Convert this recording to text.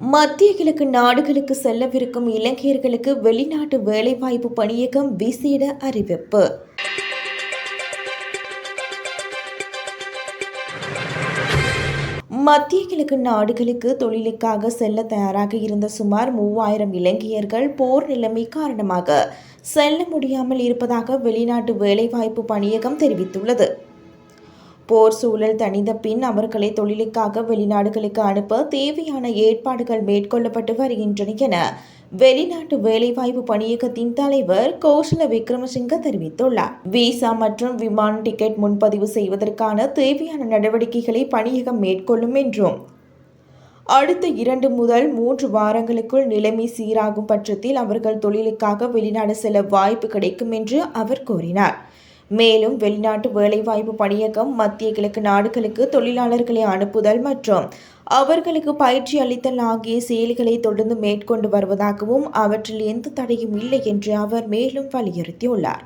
மத்திய கிழக்கு நாடுகளுக்கு செல்லவிருக்கும் இலங்கையர்களுக்கு வெளிநாட்டு வேலைவாய்ப்பு பணியகம் விசேட அறிவிப்பு. மத்திய கிழக்கு நாடுகளுக்கு தொழிலுக்காக செல்ல தயாராக இருந்த சுமார் 3000 இலங்கையர்கள் போர் நிலைமை காரணமாக செல்ல முடியாமல் இருப்பதாக வெளிநாட்டு வேலைவாய்ப்பு பணியகம் தெரிவித்துள்ளது. போர் சூழல் தணிந்த பின் அவர்களை தொழிலுக்காக வெளிநாடுகளுக்கு அனுப்ப தேவையான ஏற்பாடுகள் மேற்கொள்ளப்பட்டு வருகின்றன என வெளிநாட்டு வேலைவாய்ப்பு பணியகத்தின் தலைவர் கௌசல விக்ரமசிங்க தெரிவித்துள்ளார். விசா மற்றும் விமான டிக்கெட் முன்பதிவு செய்வதற்கான தேவையான நடவடிக்கைகளை பணியகம் மேற்கொள்ளும் என்றும் அடுத்த 2 முதல் 3 வாரங்களுக்குள் நிலைமை சீராகும் பட்சத்தில் அவர்கள் தொழிலுக்காக வெளிநாடு செல்ல வாய்ப்பு கிடைக்கும் என்று அவர் கூறினார். மேலும் வெளிநாட்டு வேலைவாய்ப்பு பணியகம் மத்திய கிழக்கு நாடுகளுக்கு தொழிலாளர்களை அனுப்புதல் மற்றும் அவர்களுக்கு பயிற்சி அளித்தல் ஆகிய செயல்களை தொடர்ந்து மேற்கொண்டு வருவதாகவும் அவற்றில் எந்த தடையும் இல்லை என்று அவர் மேலும் வலியுறுத்தியுள்ளார்.